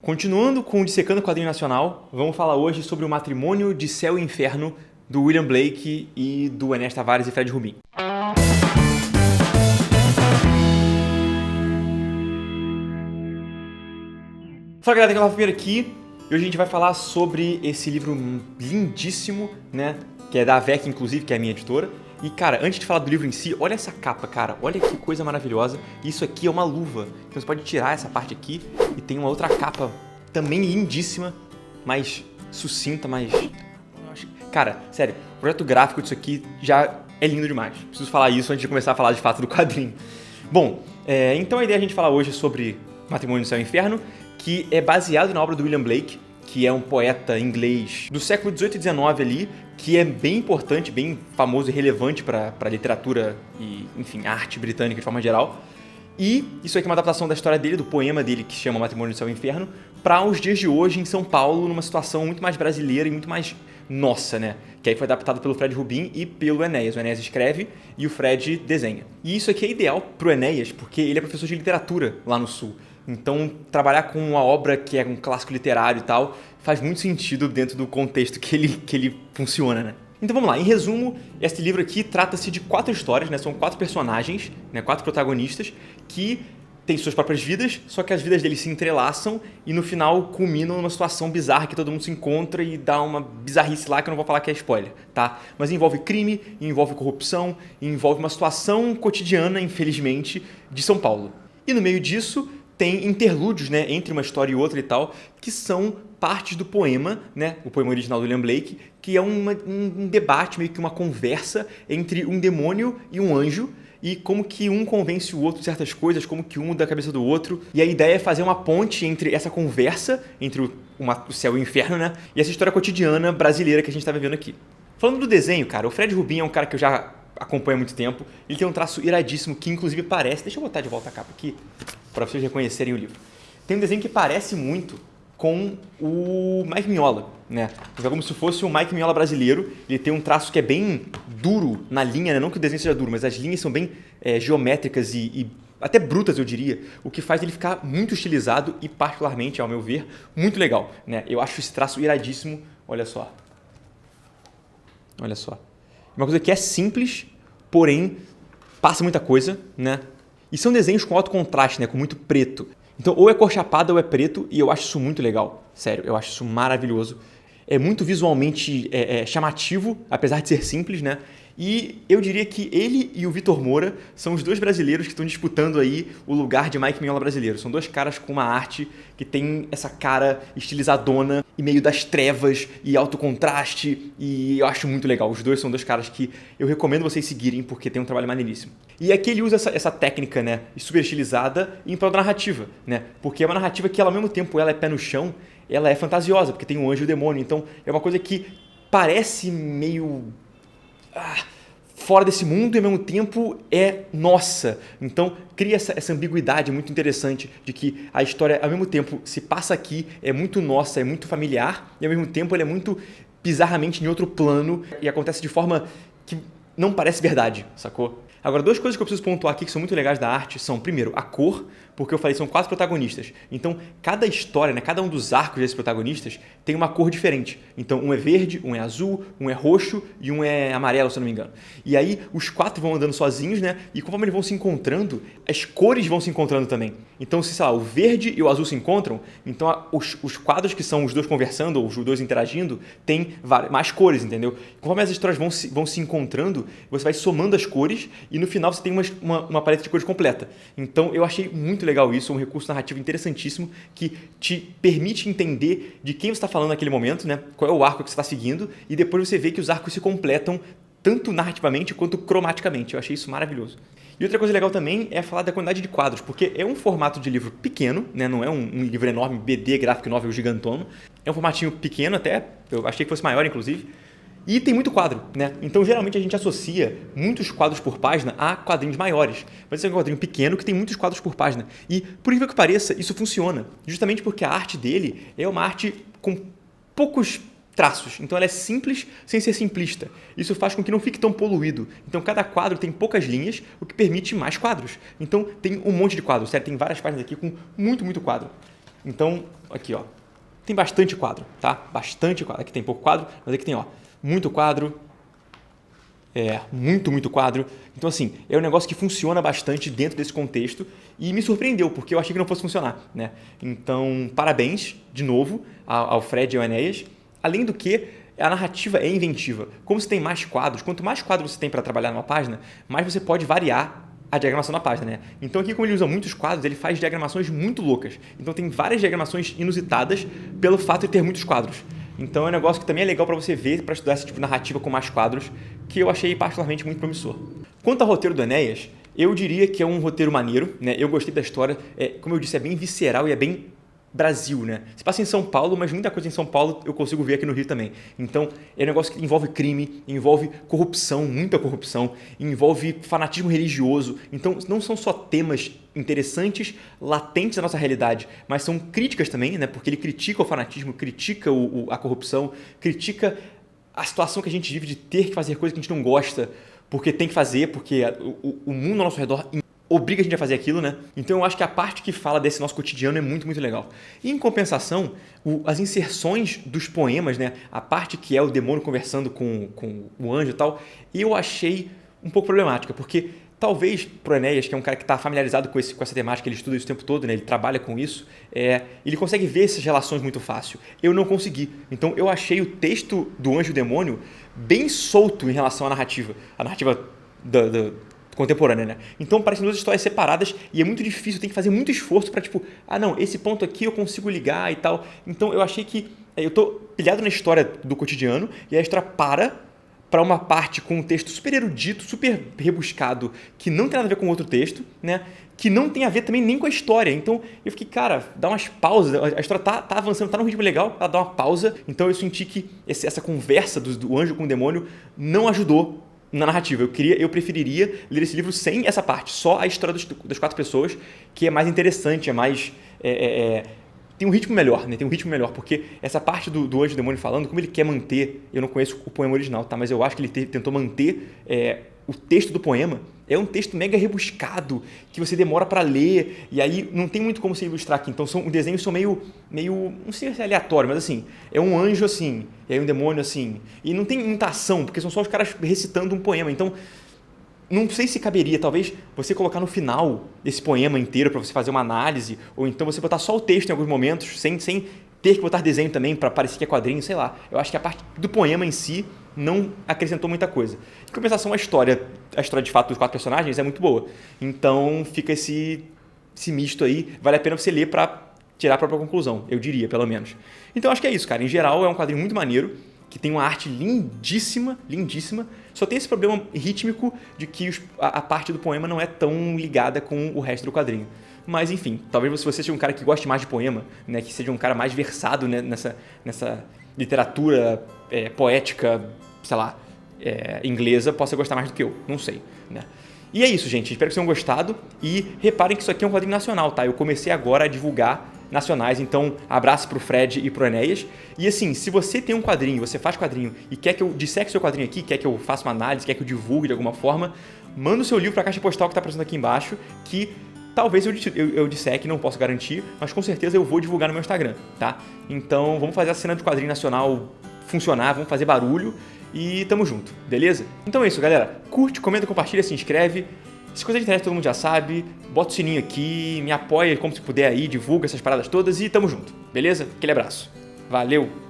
Continuando com o Dissecando Quadrinho Nacional, vamos falar hoje sobre o matrimônio de Céu e Inferno do William Blake e do Enéas Tavares e Fred Rubin. Fala galera, tem que aqui e hoje a gente vai falar sobre esse livro lindíssimo, né? Que é da AVEC, inclusive, que é a minha editora. E, cara, antes de falar do livro em si, olha essa capa, cara. Olha que coisa maravilhosa. Isso aqui é uma luva. Então você pode tirar essa parte aqui e tem uma outra capa também lindíssima, mais sucinta, mais... Cara, sério, o projeto gráfico disso aqui já é lindo demais. Preciso falar isso antes de começar a falar de fato do quadrinho. Bom, então a ideia é a gente falar hoje sobre Matrimônio do Céu e Inferno, que é baseado na obra do William Blake, que é um poeta inglês do século XVIII e XIX ali, que é bem importante, bem famoso e relevante para a literatura e, enfim, arte britânica de forma geral. E isso aqui é uma adaptação da história dele, do poema dele, que se chama Matrimônio do Céu e Inferno, para os dias de hoje em São Paulo, numa situação muito mais brasileira e muito mais nossa, né? Que aí foi adaptado pelo Fred Rubin e pelo Enéas. O Enéas escreve e o Fred desenha. E isso aqui é ideal pro Enéas, porque ele é professor de literatura lá no Sul. Então, trabalhar com uma obra que é um clássico literário e tal, faz muito sentido dentro do contexto que ele funciona, né? Então vamos lá, em resumo, este livro aqui trata-se de 4 histórias, né? São 4 personagens, né? 4 protagonistas, que têm suas próprias vidas, só que as vidas deles se entrelaçam e no final culminam numa situação bizarra que todo mundo se encontra e dá uma bizarrice lá que eu não vou falar que é spoiler, tá? Mas envolve crime, envolve corrupção, envolve uma situação cotidiana, infelizmente, de São Paulo. E no meio disso tem interlúdios, né, entre uma história e outra e tal, que são partes do poema, né, o poema original do William Blake, que é um debate, meio que uma conversa entre um demônio e um anjo, e como que um convence o outro de certas coisas, como que um muda a cabeça do outro. E a ideia é fazer uma ponte entre essa conversa, entre o céu e o inferno, né, e essa história cotidiana brasileira que a gente está vivendo aqui. Falando do desenho, cara, o Fred Rubin é um cara que eu já acompanho há muito tempo. Ele tem um traço iradíssimo que inclusive parece... Deixa eu botar de volta a capa aqui, para vocês reconhecerem o livro. Tem um desenho que parece muito com o Mike Mignola, né? É como se fosse o Mike Mignola brasileiro. Ele tem um traço que é bem duro na linha, né? Não que o desenho seja duro, mas as linhas são bem geométricas e até brutas, eu diria, o que faz ele ficar muito estilizado e particularmente, ao meu ver, muito legal, né? Eu acho esse traço iradíssimo. Olha só. Olha só. Uma coisa que é simples, porém passa muita coisa, né? E são desenhos com alto contraste, né? Com muito preto. Então, ou é cor chapada ou é preto, e eu acho isso muito legal. Sério, eu acho isso maravilhoso. É muito visualmente chamativo, apesar de ser simples, né? E eu diria que ele e o Vitor Moura são os 2 brasileiros que estão disputando aí o lugar de Mike Mignola brasileiro. São 2 caras com uma arte que tem essa cara estilizadona e meio das trevas e alto contraste, e eu acho muito legal. Os 2 são 2 caras que eu recomendo vocês seguirem porque tem um trabalho maneiríssimo. E aqui ele usa essa técnica, né, super estilizada em prol da narrativa, né? Porque é uma narrativa que ela, ao mesmo tempo ela é pé no chão, ela é fantasiosa, porque tem um anjo e o demônio. Então é uma coisa que parece meio... fora desse mundo e ao mesmo tempo é nossa. Então cria essa ambiguidade muito interessante de que a história ao mesmo tempo se passa aqui, é muito nossa, é muito familiar e ao mesmo tempo ela é muito bizarramente em outro plano e acontece de forma que não parece verdade, sacou? Agora, 2 coisas que eu preciso pontuar aqui que são muito legais da arte são, primeiro, a cor, porque eu falei, são 4 protagonistas. Então, cada história, né, cada um dos arcos desses protagonistas tem uma cor diferente. Então, um é verde, um é azul, um é roxo e um é amarelo, se eu não me engano. E aí, os 4 vão andando sozinhos, né? E conforme eles vão se encontrando, as cores vão se encontrando também. Então, se, sei lá, o verde e o azul se encontram, então os quadros que são os 2 conversando, ou os 2 interagindo, tem mais cores, entendeu? Conforme as histórias vão se encontrando, você vai somando as cores e no final você tem uma paleta de cores completa. Então, eu achei muito legal isso, um recurso narrativo interessantíssimo que te permite entender de quem você está falando naquele momento, né? Qual é o arco que você está seguindo, e depois você vê que os arcos se completam tanto narrativamente quanto cromaticamente. Eu achei isso maravilhoso. E outra coisa legal também é falar da quantidade de quadros, porque é um formato de livro pequeno, né? Não é um livro enorme, BD, graphic novel gigantono. É um formatinho pequeno até, eu achei que fosse maior inclusive. E tem muito quadro, né? Então, geralmente, a gente associa muitos quadros por página a quadrinhos maiores. Mas esse é um quadrinho pequeno que tem muitos quadros por página. E, por incrível que pareça, isso funciona. Justamente porque a arte dele é uma arte com poucos traços. Então, ela é simples sem ser simplista. Isso faz com que não fique tão poluído. Então, cada quadro tem poucas linhas, o que permite mais quadros. Então, tem um monte de quadros, sério? Tem várias páginas aqui com muito quadro. Então, aqui, ó, tem bastante quadro, tá? Bastante quadro. Aqui tem pouco quadro, mas aqui tem, ó, muito quadro, muito quadro. Então, assim, é um negócio que funciona bastante dentro desse contexto e me surpreendeu, porque eu achei que não fosse funcionar, né? Então, parabéns, de novo, ao Fred e ao Enéas. Além do que, a narrativa é inventiva. Como você tem mais quadros, quanto mais quadros você tem para trabalhar numa página, mais você pode variar a diagramação da página, né? Então aqui, como ele usa muitos quadros, ele faz diagramações muito loucas. Então tem várias diagramações inusitadas pelo fato de ter muitos quadros. Então é um negócio que também é legal para você ver, para estudar esse tipo de narrativa com mais quadros, que eu achei particularmente muito promissor. Quanto ao roteiro do Enéas, eu diria que é um roteiro maneiro, né? Eu gostei da história, como eu disse, é bem visceral e é bem Brasil, né? Se passa em São Paulo, mas muita coisa em São Paulo eu consigo ver aqui no Rio também. Então, é um negócio que envolve crime, envolve corrupção, muita corrupção, envolve fanatismo religioso. Então, não são só temas interessantes, latentes da nossa realidade, mas são críticas também, né? Porque ele critica o fanatismo, critica a corrupção, critica a situação que a gente vive de ter que fazer coisas que a gente não gosta, porque tem que fazer, porque o mundo ao nosso redor obriga a gente a fazer aquilo, né? Então eu acho que a parte que fala desse nosso cotidiano é muito legal. E em compensação, as inserções dos poemas, né? A parte que é o demônio conversando com o anjo e tal, eu achei um pouco problemática, porque talvez pro Enéas, que é um cara que está familiarizado com essa temática, ele estuda isso o tempo todo, né? Ele trabalha com isso, ele consegue ver essas relações muito fácil. Eu não consegui. Então eu achei o texto do anjo e o demônio bem solto em relação à narrativa. A narrativa contemporânea, né? Então parecem duas histórias separadas e é muito difícil, tem que fazer muito esforço para tipo, não, esse ponto aqui eu consigo ligar e tal. Então eu achei que eu tô pilhado na história do cotidiano e a história para uma parte com um texto super erudito, super rebuscado, que não tem nada a ver com outro texto, né? Que não tem a ver também nem com a história. Então eu fiquei, cara, dá umas pausas, a história tá avançando, tá num ritmo legal, ela dá uma pausa. Então eu senti que essa conversa do anjo com o demônio não ajudou na narrativa. Eu preferiria ler esse livro sem essa parte, só a história das 4 pessoas, que é mais interessante, é mais... tem um ritmo melhor, né? Tem um ritmo melhor, porque essa parte do anjo e demônio falando, como ele quer manter... Eu não conheço o poema original, tá? Mas eu acho que ele tentou manter o texto do poema. É um texto mega rebuscado, que você demora para ler, e aí não tem muito como você ilustrar aqui. Então os desenhos são meio, não sei se é aleatório, mas assim, é um anjo assim, e aí um demônio assim. E não tem muita ação, porque são só os caras recitando um poema. Então, não sei se caberia, talvez, você colocar no final esse poema inteiro para você fazer uma análise, ou então você botar só o texto em alguns momentos, sem ter que botar desenho também para parecer que é quadrinho, sei lá. Eu acho que a parte do poema em si não acrescentou muita coisa. Em compensação, a história de fato dos 4 personagens é muito boa. Então fica esse misto aí, vale a pena você ler para tirar a própria conclusão, eu diria, pelo menos. Então acho que é isso, cara. Em geral, é um quadrinho muito maneiro, que tem uma arte lindíssima, só tem esse problema rítmico de que a parte do poema não é tão ligada com o resto do quadrinho. Mas enfim, talvez se você seja um cara que goste mais de poema, né, que seja um cara mais versado, né, nessa literatura poética, sei lá, inglesa, possa gostar mais do que eu, não sei, né? E é isso, gente, espero que vocês tenham gostado e reparem que isso aqui é um quadrinho nacional, tá? Eu comecei agora a divulgar nacionais, então abraço pro Fred e pro Enéas. E assim, se você tem um quadrinho, você faz quadrinho e quer que eu disseque seu quadrinho aqui, quer que eu faça uma análise, quer que eu divulgue de alguma forma, manda o seu livro pra caixa postal que tá aparecendo aqui embaixo, que talvez eu disseque, não posso garantir, mas com certeza eu vou divulgar no meu Instagram, tá? Então vamos fazer a cena de quadrinho nacional funcionar, vamos fazer barulho e tamo junto, beleza? Então é isso, galera. Curte, comenta, compartilha, se inscreve. Se coisa de internet todo mundo já sabe, bota o sininho aqui, me apoia como se puder aí, divulga essas paradas todas e tamo junto, beleza? Aquele abraço. Valeu!